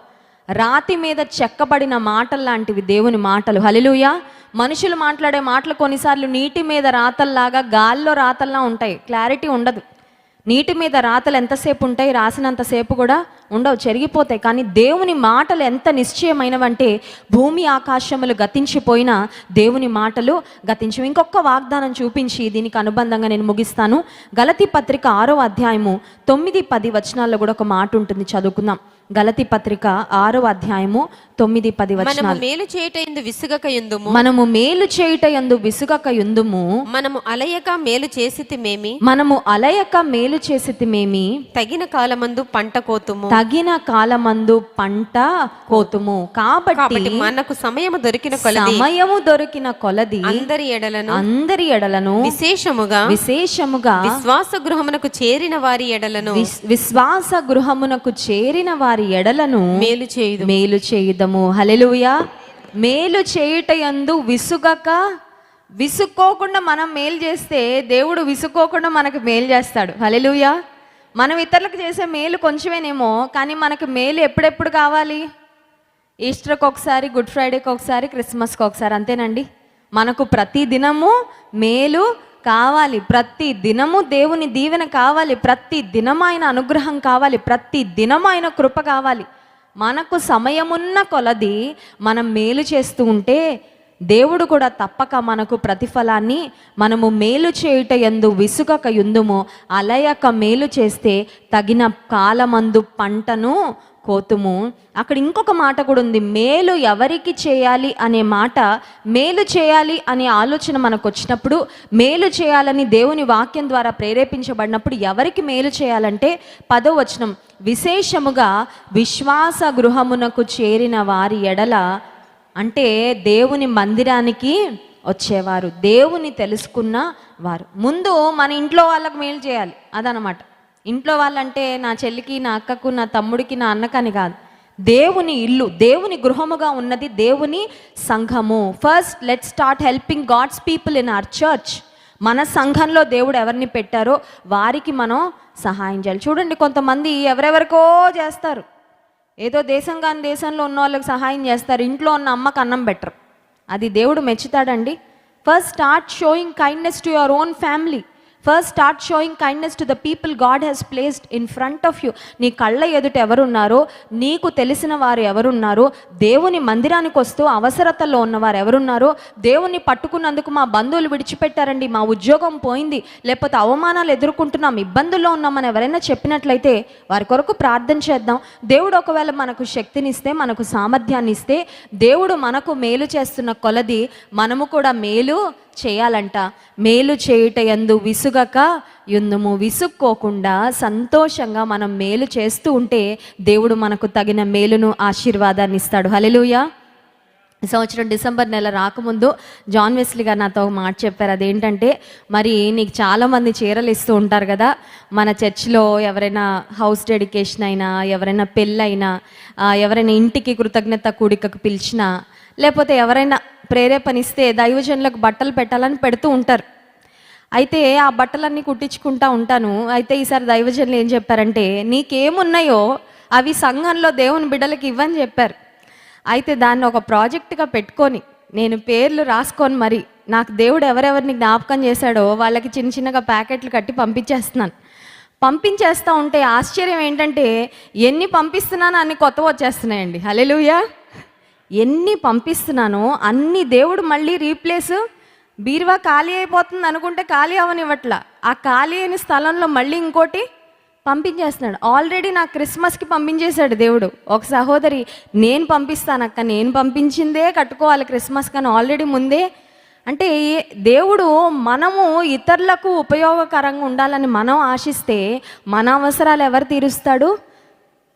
రాతి మీద చెక్కబడిన మాటల్లాంటివి దేవుని మాటలు. హల్లెలూయా. మనుషులు మాట్లాడే మాటలు కొన్నిసార్లు నీటి మీద రాతల్లాగా గాల్లో రాతల్లా ఉంటాయి, క్లారిటీ ఉండదు. నీటి మీద రాతలు ఎంతసేపు ఉంటాయి, రాసినంతసేపు కూడా ఉండవు, చెరిగిపోతాయి. కానీ దేవుని మాటలు ఎంత నిశ్చయమైనవంటే భూమి ఆకాశములు గతించిపోయినా దేవుని మాటలు గతించవు. ఇంకొక వాగ్దానం చూపించి దీనికి అనుబంధంగా నేను ముగిస్తాను. గలతీ పత్రిక 6వ అధ్యాయము 9-10 వచనాల్లో కూడా ఒక మాట ఉంటుంది, చదువుకుందాం. గలతీ పత్రిక 6వ అధ్యాయము 9-10 వచనాలు. మనము మేలు చేయుటయందు విసుగక యుందుము, మనము మేలు చేయుటయందు విసుగక యుందుము, మనము అలయక మేలు చేసితిమేమి, మనము అలయక మేలు చేసితిమేమి, తగిన కాలమందు పంట కోతుము, తగిన కాలమందు పంట కోతుము. కాబట్టి మనకు సమయము దొరికిన కొలది, సమయము దొరికిన కొలది అందరి ఎడలను విశేషముగా విశ్వాస గృహమునకు చేరిన వారి ఎడలను విశ్వాస గృహమునకు చేరిన వారి ఎడలను మేలు చేయుదము. హల్లెలూయా. మేలు చేయుటయందు విసుగక, విసుక్కోకుండా మనం మేలు చేస్తే దేవుడు విసుక్కోకుండా మనకు మేలు చేస్తాడు. హల్లెలూయా. మనం ఇతరులకు చేసే మేలు కొంచెమేనేమో, కానీ మనకు మేలు ఎప్పుడెప్పుడు కావాలి? ఈస్టర్కి ఒకసారి, గుడ్ ఫ్రైడేకి ఒకసారి, క్రిస్మస్కి ఒకసారి, అంతేనండి. మనకు ప్రతి దినము మేలు కావాలి, ప్రతి దినము దేవుని దీవెన కావాలి, ప్రతి దినం ఆయన అనుగ్రహం కావాలి, ప్రతి దినం ఆయన కృప కావాలి. మనకు సమయమున్న కొలది మనం మేలు చేస్తూ ఉంటే దేవుడు కూడా తప్పక మనకు ప్రతిఫలాన్ని, మనము మేలు చేయుట యందు విసుగక యుందుము, అలయక మేలు చేస్తే తగిన కాలమందు పంటను కోతుము. అక్కడ ఇంకొక మాట కూడా ఉంది, మేలు ఎవరికి చేయాలి అనే మాట. మేలు చేయాలి అనే ఆలోచన మనకు వచ్చినప్పుడు, మేలు చేయాలని దేవుని వాక్యం ద్వారా ప్రేరేపించబడినప్పుడు ఎవరికి మేలు చేయాలంటే 10వ వచనం, విశేషముగా విశ్వాస గృహమునకు చేరిన వారి ఎడల, అంటే దేవుని మందిరానికి వచ్చేవారు, దేవుని తెలుసుకున్న వారు. ముందు మన ఇంట్లో వాళ్ళకు మేలు చేయాలి, అదనమాట. ఇంట్లో వాళ్ళంటే నా చెల్లికి, నా అక్కకు, నా తమ్ముడికి, నా అన్నకని కాదు. దేవుని ఇల్లు, దేవుని గృహముగా ఉన్నది దేవుని సంఘము. First let's start helping God's people in our church. మన సంఘంలో దేవుడు ఎవరిని పెట్టారో వారికి మనం సహాయం చేయాలి. చూడండి, కొంతమంది ఎవరెవరికో చేస్తారు, ఏదో దేశం కాని దేశంలో ఉన్న వాళ్ళకి సహాయం చేస్తారు, ఇంట్లో ఉన్న అమ్మకు అన్నం పెట్టరు. అది దేవుడు మెచ్చుతాడండి? First start showing kindness to your own family. First start showing kindness to the people God has placed in front of you. నీ కళ్ళ ఎదుట ఎవరున్నారో, నీకు తెలిసిన వారు ఎవరున్నారో, దేవుని మందిరానికి వస్తూ అవసరతల్లో ఉన్నవారు ఎవరున్నారో, దేవుని పట్టుకున్నందుకు మా బంధువులు విడిచిపెట్టారండి, మా ఉద్యోగం పోయింది, లేకపోతే అవమానాలు ఎదుర్కొంటున్నాం, ఇబ్బందుల్లో ఉన్నామని ఎవరైనా చెప్పినట్లయితే వారి కొరకు ప్రార్థన చేద్దాం. దేవుడు ఒకవేళ మనకు శక్తినిస్తే, మనకు సామర్థ్యాన్ని ఇస్తే, దేవుడు మనకు మేలు చేస్తున్న కొలది మనము కూడా మేలు చేయాలంట. మేలు చేయుట యందు విసుగక యుందుము. విసుక్కోకుండా సంతోషంగా మనం మేలు చేస్తూ ఉంటే దేవుడు మనకు తగిన మేలును, ఆశీర్వాదాన్ని ఇస్తాడు. హల్లెలూయా. ఈ సంవత్సరం డిసెంబర్ నెల రాకముందు జాన్ వెస్లీ గారు నాతో ఒక మాట చెప్పారు. అదేంటంటే, మరి నీకు చాలామంది చీరలు ఇస్తూ ఉంటారు కదా, మన చర్చ్లో ఎవరైనా హౌస్ డెడికేషన్ అయినా, ఎవరైనా పెళ్ళైనా, ఎవరైనా ఇంటికి కృతజ్ఞత కూడికకు పిలిచినా, లేకపోతే ఎవరైనా ప్రేరేపణిస్తే దైవజనులకు బట్టలు పెట్టాలని పెడుతూ ఉంటారు. అయితే ఆ బట్టలన్నీ కుట్టించుకుంటా ఉంటాను. అయితే ఈసారి దైవజనులు ఏం చెప్పారంటే, నీకేమున్నాయో అవి సంఘంలో దేవుని బిడ్డలకి ఇవ్వని చెప్పారు. అయితే దాన్ని ఒక ప్రాజెక్టుగా పెట్టుకొని, నేను పేర్లు రాసుకొని మరి నాకు దేవుడు ఎవరెవరిని జ్ఞాపకం చేశాడో వాళ్ళకి చిన్న చిన్నగా ప్యాకెట్లు కట్టి పంపించేస్తున్నాను. పంపించేస్తూ ఉంటే ఆశ్చర్యం ఏంటంటే, ఎన్ని పంపిస్తున్నానో అన్ని కొత్తవి వచ్చేస్తున్నాయండి. హల్లెలూయా. ఎన్ని పంపిస్తున్నానో అన్ని దేవుడు మళ్ళీ రీప్లేస్, బీరువా ఖాళీ అయిపోతుంది అనుకుంటే ఖాళీ అవనివ్వట్ల, ఆ ఖాళీ అయిన స్థలంలో మళ్ళీ ఇంకోటి పంపించేస్తున్నాడు. ఆల్రెడీ నాకు క్రిస్మస్కి పంపించేశాడు దేవుడు. ఒక సహోదరి, నేను పంపిస్తానక్క, నేను పంపించిందే కట్టుకోవాలి క్రిస్మస్ కానీ ఆల్రెడీ ముందే. అంటే దేవుడు మనము ఇతరులకు ఉపయోగకరంగా ఉండాలని మనం ఆశిస్తే మన అవసరాలు ఎవరు తీరుస్తాడు?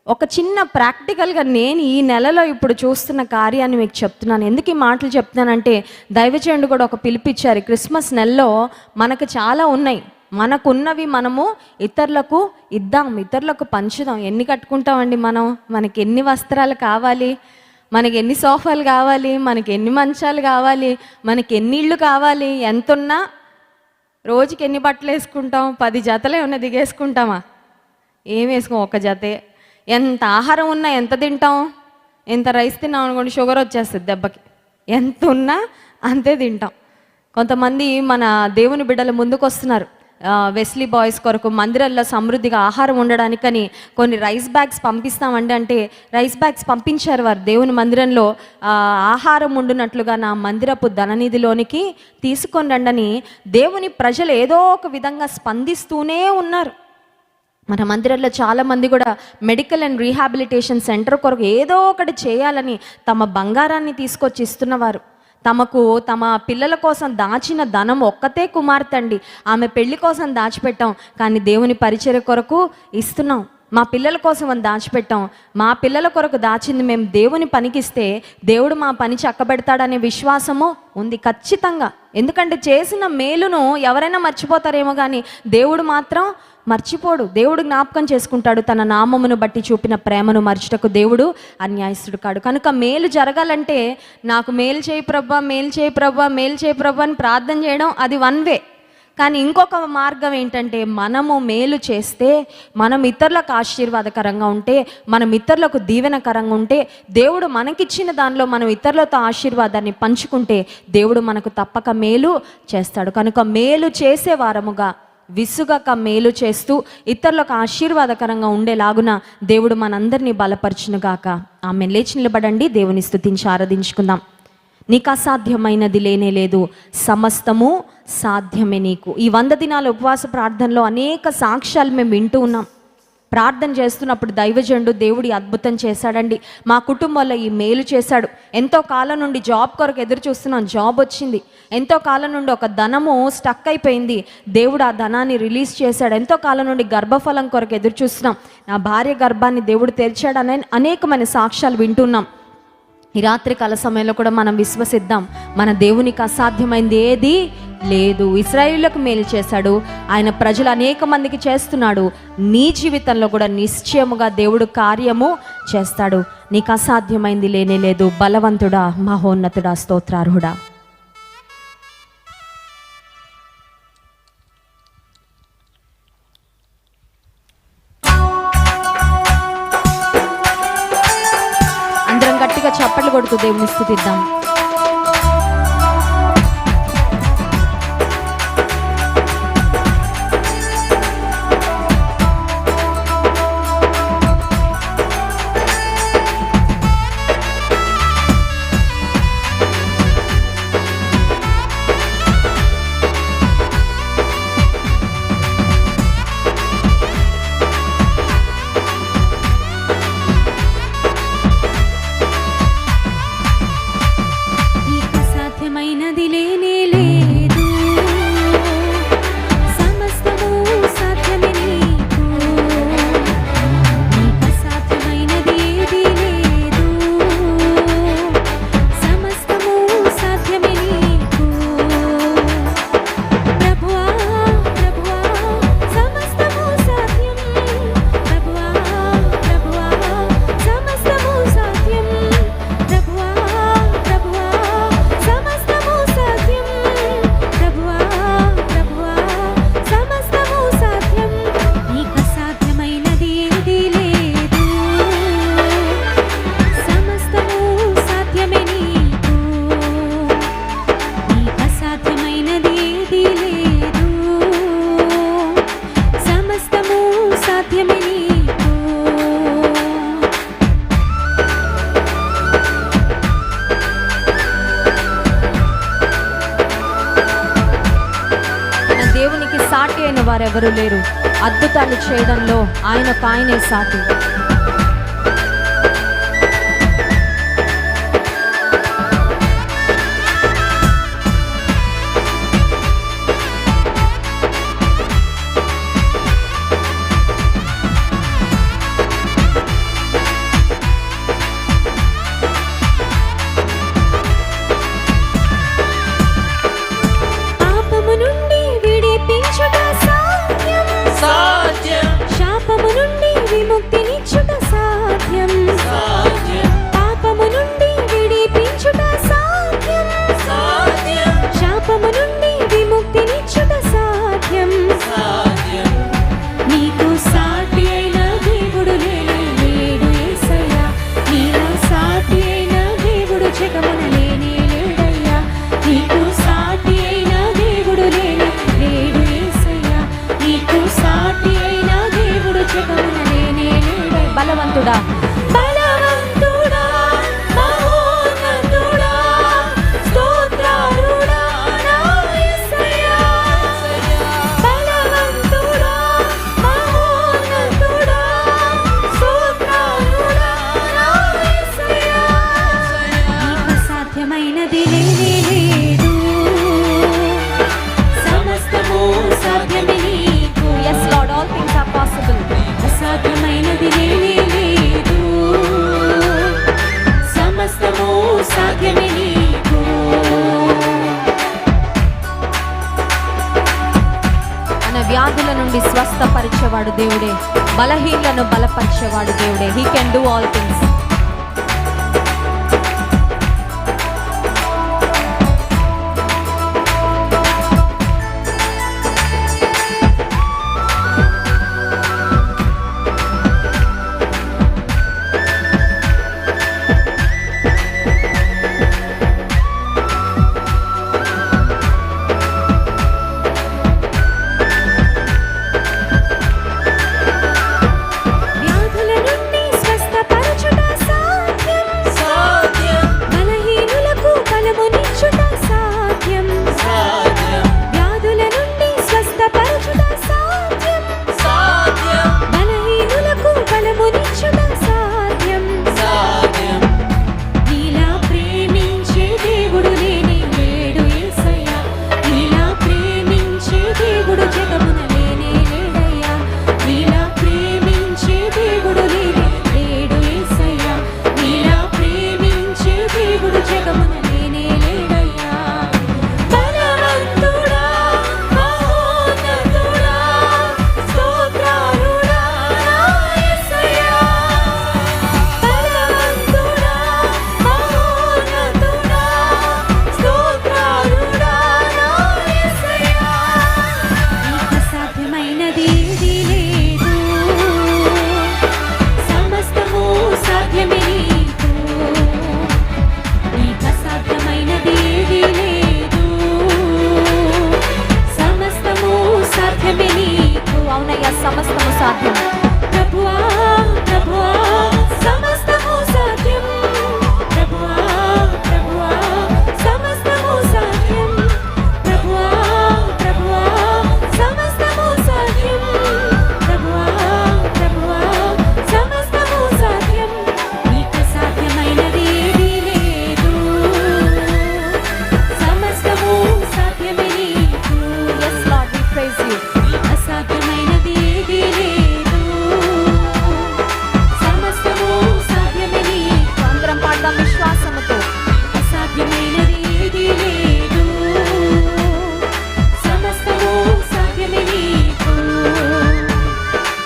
ఒక చిన్న ప్రాక్టికల్గా నేను ఈ నెలలో ఇప్పుడు చూస్తున్న కార్యాన్ని మీకు చెప్తున్నాను. ఎందుకు ఈ మాటలు చెప్తున్నానంటే, దైవజనుడు కూడా ఒక పిలిపిచ్చారు. క్రిస్మస్ నెలలో మనకు చాలా ఉన్నాయి, మనకున్నవి మనము ఇతరులకు ఇద్దాం, ఇతరులకు పంచుదాం. ఎన్ని కట్టుకుంటామండి మనం? మనకి ఎన్ని వస్త్రాలు కావాలి, మనకి ఎన్ని సోఫాలు కావాలి, మనకి ఎన్ని మంచాలు కావాలి, మనకి ఎన్ని ఇళ్ళు కావాలి, ఎంతున్నా రోజుకి ఎన్ని బట్టలు వేసుకుంటాం? 10 జతలే ఉన్న దిగేసుకుంటామా? ఏం వేసుకోం, ఒక జతే. ఎంత ఆహారం ఉన్నా ఎంత తింటాం? ఎంత రైస్ తిన్నాం అనుకోండి, షుగర్ వచ్చేస్తుంది దెబ్బకి. ఎంత ఉన్నా అంతే తింటాం. కొంతమంది మన దేవుని బిడ్డలు ముందుకు వస్తున్నారు. వెస్లీ బాయ్స్ కొరకు మందిరాల్లో సమృద్ధిగా ఆహారం ఉండడానికని కొన్ని రైస్ బ్యాగ్స్ పంపిస్తామండి అంటే రైస్ బ్యాగ్స్ పంపించారు. వారు దేవుని మందిరంలో ఆహారం ఉండునట్లుగా నా మందిరపు ధననిధిలోనికి తీసుకొని రండని దేవుని ప్రజలు ఏదో ఒక విధంగా స్పందిస్తూనే ఉన్నారు. మన మందిరంలో చాలామంది కూడా మెడికల్ అండ్ రీహాబిలిటేషన్ సెంటర్ కొరకు ఏదో ఒకటి చేయాలని తమ బంగారాన్ని తీసుకొచ్చి ఇస్తున్నవారు. తమ పిల్లల కోసం దాచిన ధనం ఒక్కతే కుమార్తె అండి, ఆమె పెళ్లి కోసం దాచిపెట్టాం, కానీ దేవుని పరిచర్య కొరకు ఇస్తున్నాం. మా పిల్లల కోసం అని దాచిపెట్టాం, మా పిల్లల కొరకు దాచింది మేము దేవుని పనికిస్తే దేవుడు మా పని చక్కబెడతాడనే విశ్వాసము ఉంది ఖచ్చితంగా. ఎందుకంటే చేసిన మేలును ఎవరైనా మర్చిపోతారేమో కానీ దేవుడు మాత్రం మర్చిపోడు. దేవుడు జ్ఞాపకం చేసుకుంటాడు. తన నామమును బట్టి చూపిన ప్రేమను మర్చుటకు దేవుడు అన్యాయస్తుడు కాడు. కనుక మేలు జరగాలంటే నాకు మేలు చేయి ప్రభా, మేలు చేయి ప్రభా, మేలు చేయి ప్రభా అని ప్రార్థన చేయడం అది వన్ వే. కానీ ఇంకొక మార్గం ఏంటంటే, మనము మేలు చేస్తే, మనం ఇతరులకు ఆశీర్వాదకరంగా ఉంటే, మనం ఇతరులకు దీవెనకరంగా ఉంటే, దేవుడు మనకిచ్చిన దానిలో మనం ఇతరులతో ఆశీర్వాదాన్ని పంచుకుంటే దేవుడు మనకు తప్పక మేలు చేస్తాడు. కనుక మేలు చేసే వారముగా, విసుగక మేలు చేస్తూ ఇతరులకు ఆశీర్వాదకరంగా ఉండేలాగున దేవుడు మనందరినీ బలపరచునుగాక. ఆమె లేచి నిలబడండి, దేవుని స్తుతించి ఆరాధించుకుందాం. నీకు అసాధ్యమైనది లేనే లేదు, సమస్తము సాధ్యమే నీకు. ఈ 100 దినాల ఉపవాస ప్రార్థనలో అనేక సాక్ష్యాలు మేము వింటూ ఉన్నాం. ప్రార్థన చేస్తున్నప్పుడు దైవజనుడు దేవుడి అద్భుతం చేశాడండి. మా కుటుంబంలో ఈ మేలు చేశాడు. ఎంతో కాలం నుండి జాబ్ కొరకు ఎదురు చూస్తున్నాం, జాబ్ వచ్చింది. ఎంతో కాలం నుండి ఒక ధనము స్టక్ అయిపోయింది, దేవుడు ఆ ధనాన్ని రిలీజ్ చేశాడు. ఎంతో కాలం నుండి గర్భఫలం కొరకు ఎదురు చూస్తున్నాం, నా భార్య గర్భాన్ని దేవుడు తెరిచాడనే అనేకమైన సాక్ష్యాలు వింటున్నాం. ఈ రాత్రి కాల సమయంలో కూడా మనం విశ్వసిద్దాం, మన దేవునికి అసాధ్యమైంది ఏది లేదు. ఇశ్రాయేలులకు మేలు చేశాడు, ఆయన ప్రజలు అనేక మందికి చేస్తున్నాడు. నీ జీవితంలో కూడా నిశ్చయముగా దేవుడు కార్యము చేస్తాడు. నీకు అసాధ్యమైంది లేనే లేదు. బలవంతుడా, మహోన్నతుడా, స్తోత్రార్హుడా. అందరం గట్టిగా చప్పట్లు కొడుతూ దేవుని స్తుతిద్దాం. వారెవరూ లేరు. అద్భుతాలు చేయడంలో ఆయనకు ఆయనే సాటి. శాపము నుండి విముక్తినిచ్చుట సాధ్యం. పాపము నుండి విడిపించుట సాధ్యం. శాపము నుండి విముక్తినిచ్చుట సాధ్యం. నీకు సాటి అయిన దేవుడు లేడు యేసయ్యా. నీలో సాటి అయిన దేవుడు జగమున లేనే లేడయ్యా. నీకు సాటి అయిన దేవుడు లేడు యేసయ్యా. నీకు సాటి అయిన దేవుడు జగమున లేనే లేడయ్యా. బలవంతుడా, బలవంతుడా, మహోన్నతుడా, స్తోత్రారుడా నా యేసయ్యా. బలవంతుడా, మహోన్నతుడా, స్తోత్రారుడా నా యేసయ్యా. నీకు సాధ్యమైనది లేనే లేదు. సమస్తము సాధ్యమే నీకు. yes Lord, all things are possible. అసాధ్యమైనది లేనే లేదు. సమస్తము సాధ్యమే నీకు. మన వ్యాధుల నుండి స్వస్థపరిచేవాడు దేవుడే, బలహీనలను బలపరిచేవాడు దేవుడే. He can do all things. వ్యాధుల నుండి స్వస్థపరచుట సాధ్యం. బలహీనులకు బలమునిచ్చుట సాధ్యం. వ్యాధుల నుండి స్వస్థపరచుట సాధ్యం. బలహీనులకు బలమునిచ్చుట సాధ్యం. నీలా ప్రేమించే దేవుడు లేనే లేడు యేసయ్యా. నీలా ప్రేమించే దేవుడు జగమున లేనే లేడయ్యా. నీలా ప్రేమించే దేవుడు లేనే లేడు యేసయ్యా. నీలా ప్రేమించే దేవుడు జగమున లేనే లేడయ్యా. బలవంతుడా, మహోన్నతుడా, స్తోత్రారుడా నా యేసయ్యా. బలవంతుడా, మహోన్నతుడా, స్తోత్రారుడా నా యేసయ్యా. నీకు సాధ్యమైనది ఏదీ లేదు. సమస్తము సాధ్యమే నీకు. నీకు అసాధ్యమైనది ఏదీ లేదు. సమస్తము సాధ్యమే నీకు. అవునయ్యా, సమస్తము సాధ్యం. ప్రభువా, ప్రభువా, సమస్తము సాధ్యం. ప్రభువా, ప్రభువా, సమస్తము సాధ్యం. ప్రభువా, ప్రభువా, సమస్తము సాధ్యం. ప్రభువా, ప్రభువా, సమస్తము సాధ్యం. నీకు సాధ్యమైనది ఏదీ లేదు. సమస్తము సాధ్యమే నీకు. yes Lord, we praise you. అసాధ్యమైనది ఏదీ లేదు. సమస్తము సాధ్యమే నీకు. అందరం పాడదాం విశ్వాసముతో. అసాధ్యమైనది ఏదీ లేదు. సమస్తము సాధ్యమే నీకు.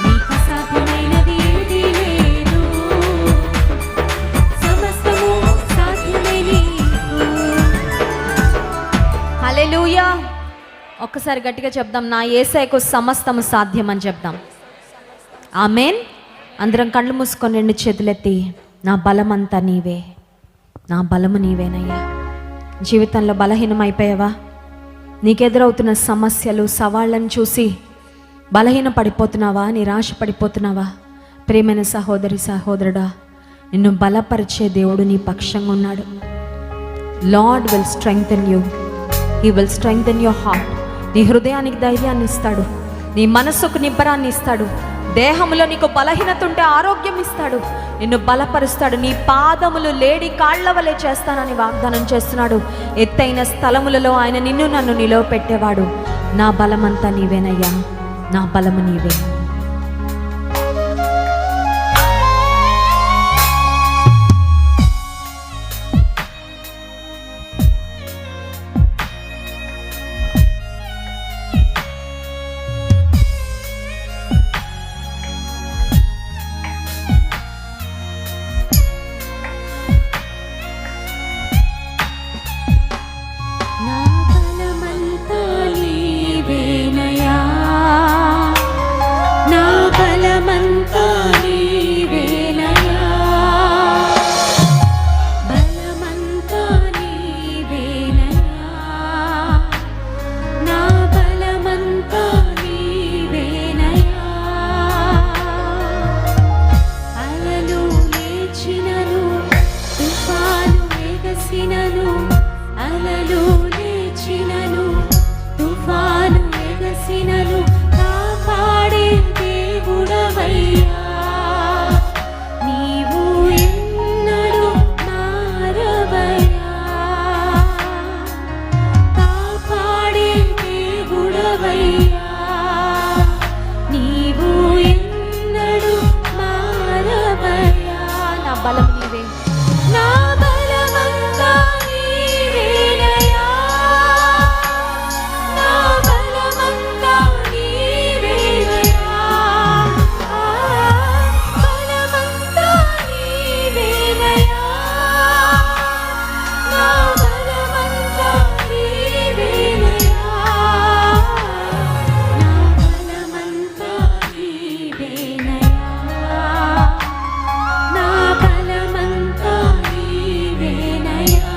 నీకు అసాధ్యమైనది ఏదీ లేదు. సమస్తము సాధ్యమే నీకు. హల్లెలూయా. ఒక్కసారి గట్టిగా చెప్దాం, నా యేసయ్యకు సమస్తము సాధ్యం అని చెప్దాం. ఆమేన్. అందరం కళ్ళు మూసుకొని రెండు చేతులెత్తి, నా బలమంతా నీవే, నా బలము నీవేనయ్యా. జీవితంలో బలహీనమైపోయావా? నీకెదురవుతున్న సమస్యలు, సవాళ్ళను చూసి బలహీన పడిపోతున్నావా? నిరాశ పడిపోతున్నావా? ప్రియమైన సహోదరి, సహోదరుడా, నిన్ను బలపరిచే దేవుడు నీ పక్షంగా ఉన్నాడు. Lord will strengthen you. He will strengthen your heart. నీ హృదయానికి ధైర్యాన్ని ఇస్తాడు. నీ మనస్సుకు నిబ్బరాన్ని ఇస్తాడు. దేహంలో నీకు బలహీనత ఉంటే ఆరోగ్యం ఇస్తాడు. నిన్ను బలపరుస్తాడు. నీ పాదములు లేడి కాళ్ల వలె చేస్తానని వాగ్దానం చేస్తున్నాడు. ఎత్తైన స్థలములలో ఆయన నిన్ను నన్ను నిలవపెట్టేవాడు. నా బలమంతా నీవేనయ్యా, నా బలము నీవే. నా బలమంతా నీవేనయ్యా, నా బలమంతా నీవేనయ్యా, బలమంతా నీవేనయ్యా, నా బలమంతా నీవేనయ్యా. అలలు లేచినను, తుఫాను ఎగసినను, అలలు లేచినను, తుఫాను ఎగసినను, కాపాడే దేవుడవయ్యా. నీవు ఎన్నడూ మారవయ్యా, కాపాడే దేవుడవయ్యా. నీవు ఎన్నడూ మారవయ్యా. నా బలం నీవే. నా బలమంతా నీవేనయ్యా, నా బలమంతా నీవేనయ్యా, బలమంతా నీవేనయ్యా, నా బలమంతా నీవేనయ్యా, నా బలమంతా నీవేనయ్యా, నా బలమంతా నీవేనయ్యా,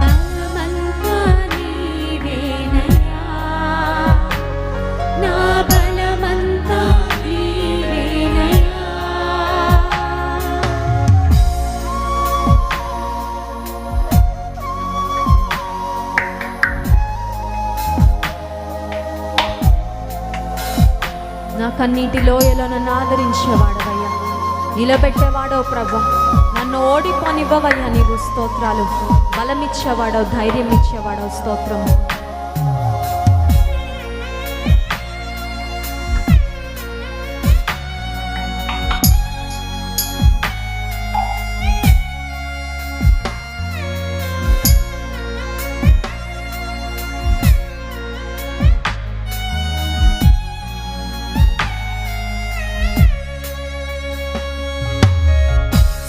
బలమంతా నీవేనయ్యా, నా బలమంతా నీవేనయ్యా. నా కన్నీటి లోయలో నన్ను ఆదరించేవాడవయ్యా, నిలబెట్టేవాడో ప్రభా. నన్ను ఓడిపోనివ్వవయ్యా నీవు. స్తోత్రాలు. బలమిచ్చేవాడో, ధైర్యం ఇచ్చేవాడో, స్తోత్రం.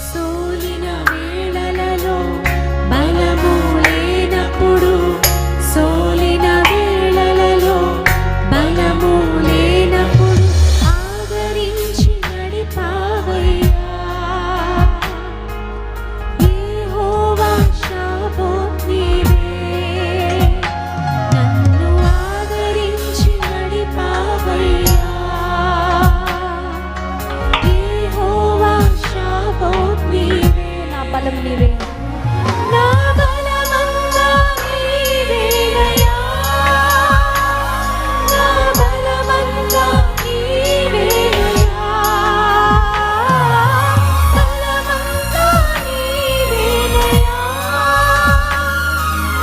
సోలిన వేళలలో బలము లేనప్పుడు, సోలిన వేళలలో బలము లేనప్పుడు ఆదరించి నడిపావయ్యా. యెహోవా షాబోత్ నీవే, నన్ను ఆదరించి నడిపావయ్యా. యెహోవా షాబోత్ నీవే, నా బలం నీవే. నా బలమంతా నీవేనయ్యా, నా బలమంతా నీవేనయ్యా, బలమంతా నీవేనయ్యా,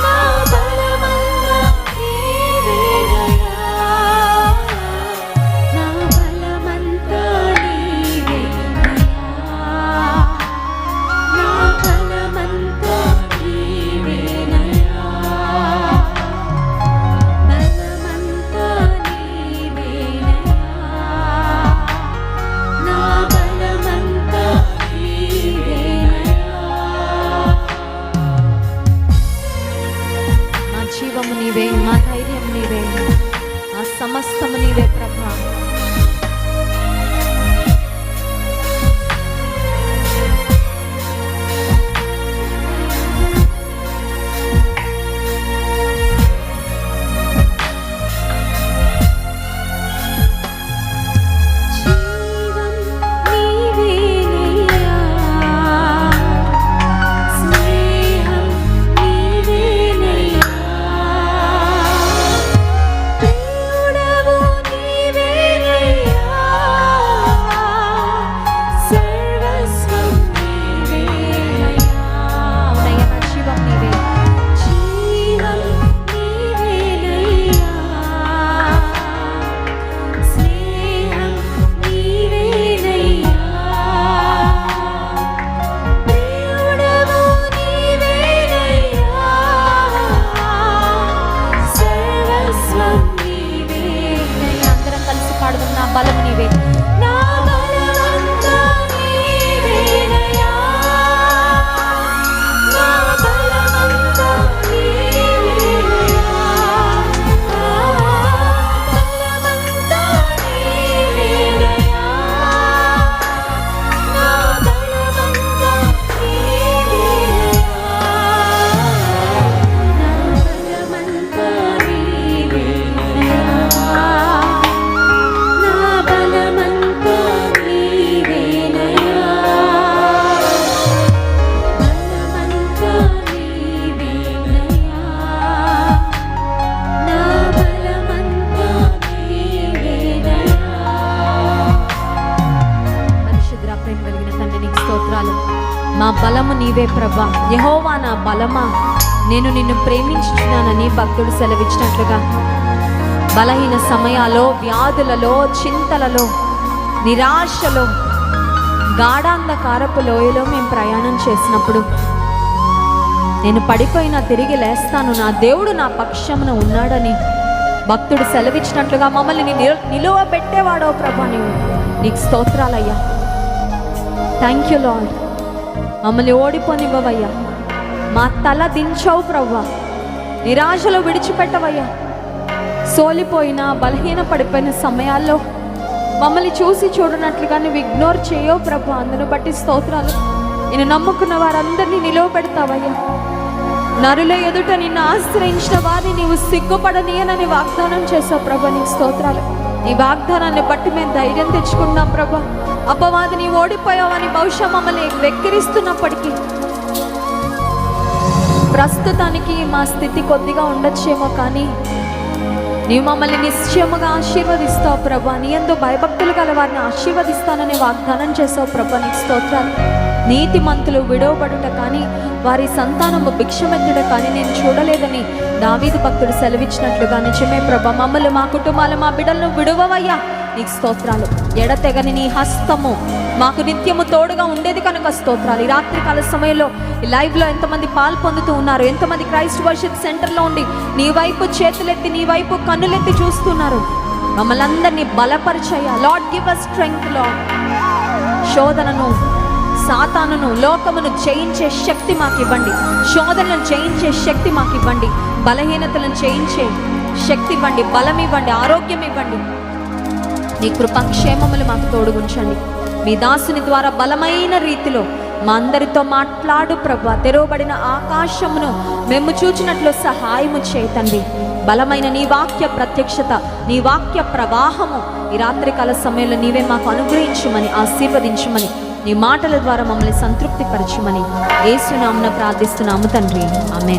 నా బలమంతా నీవేనయ్యా, నా బలమంతా నీవేనయ్యా, నా బలమంతా బలము నీవే ప్రభా. యెహోవా నా బలమా, నేను నిన్ను ప్రేమించుచున్నానని భక్తుడు సెలవిచ్చినట్లుగా బలహీన సమయాల్లో, వ్యాధులలో, చింతలలో, నిరాశలో, గాఢాంధకారపు లోయలో మేము ప్రయాణం చేసినప్పుడు నేను పడిపోయినా తిరిగి లేస్తాను, నా దేవుడు నా పక్షమున ఉన్నాడని భక్తుడు సెలవిచ్చినట్లుగా మమ్మల్ని నిలువబెట్టేవాడో ప్రభా నీకు స్తోత్రాలయ్యా. Thank you lord. మమ్మల్ని ఓడిపోనివ్వవయ్యా. మా తల దించవు ప్రవ్వా. నిరాశలో విడిచిపెట్టవయ్యా. సోలిపోయిన, బలహీన పడిపోయిన సమయాల్లో మమ్మల్ని చూసి చూడనట్లుగా నువ్వు ఇగ్నోర్ చేయవు ప్రభా. అందును బట్టి స్తోత్రాలు. నేను నమ్ముకున్న వారందరినీ నిలువబెడతావయ్యా. నరుల ఎదుట నిన్ను ఆశ్రయించిన వారిని నీవు సిగ్గుపడనీయనని వాగ్దానం చేసావు ప్రభా. నీకు స్తోత్రాలు. నీ వాగ్దానాన్ని బట్టి మేము ధైర్యం తెచ్చుకుందాం ప్రభా. అపవాదిని ఓడిపోయావని బహుశా మమ్మల్ని వెక్కిరిస్తున్నప్పటికీ ప్రస్తుతానికి మా స్థితి కొద్దిగా ఉండొచ్చేమో, కానీ నీవు మమ్మల్ని నిశ్చయముగా ఆశీర్వదిస్తావు ప్రభా. నీ యందు భయభక్తులు గల వారిని ఆశీర్వదిస్తానని వాగ్దానం చేసావు ప్రభా. నీకు స్తోత్రాలు. నీతిమంతులు విడవబడుట కానీ, వారి సంతానము భిక్షమెత్తుట కానీ నేను చూడలేదని దావీదు భక్తుడు సెలవిచ్చినట్లుగా నిజమే ప్రభా. మమ్మల్ని, మా కుటుంబాలు, మా బిడ్డలను విడువవయ్యా. నీకు స్తోత్రాలు. ఎడతెగని నీ హస్తము మాకు నిత్యము తోడుగా ఉండేది కనుక స్తోత్రాలు. ఈ రాత్రికాల సమయంలో ఈ లైవ్లో ఎంతమంది పాలు పొందుతూ ఉన్నారు, ఎంతమంది క్రైస్ట్ వర్షిప్ సెంటర్లో ఉండి నీ వైపు చేతులెత్తి, నీ వైపు కన్నులెత్తి చూస్తున్నారు. మమ్మల్ని అందరినీ బలపరిచయ్యా. Lord give us strength Lord. శోధనను, సాతానును, లోకమును జయించే శక్తి మాకు ఇవ్వండి. శోధనను జయించే శక్తి మాకు ఇవ్వండి. బలహీనతలను జయించే శక్తి ఇవ్వండి. బలం ఇవ్వండి. ఆరోగ్యం ఇవ్వండి. నీ కృపక్షేమములు మాకు తోడుగుంచండి. మీ దాసుని ద్వారా బలమైన రీతిలో మా అందరితో మాట్లాడు ప్రభా. తెరవబడిన ఆకాశమును మేము చూచినట్లు సహాయము చేతండి. బలమైన నీ వాక్య ప్రత్యక్షత, నీ వాక్య ప్రవాహము ఈ రాత్రికాల సమయంలో నీవే మాకు అనుగ్రహించమని, ఆశీర్వదించమని, నీ మాటల ద్వారా మమ్మల్ని సంతృప్తి పరచమని యేసు నామమున ప్రార్థిస్తున్నాము తండ్రి. ఆమేన్.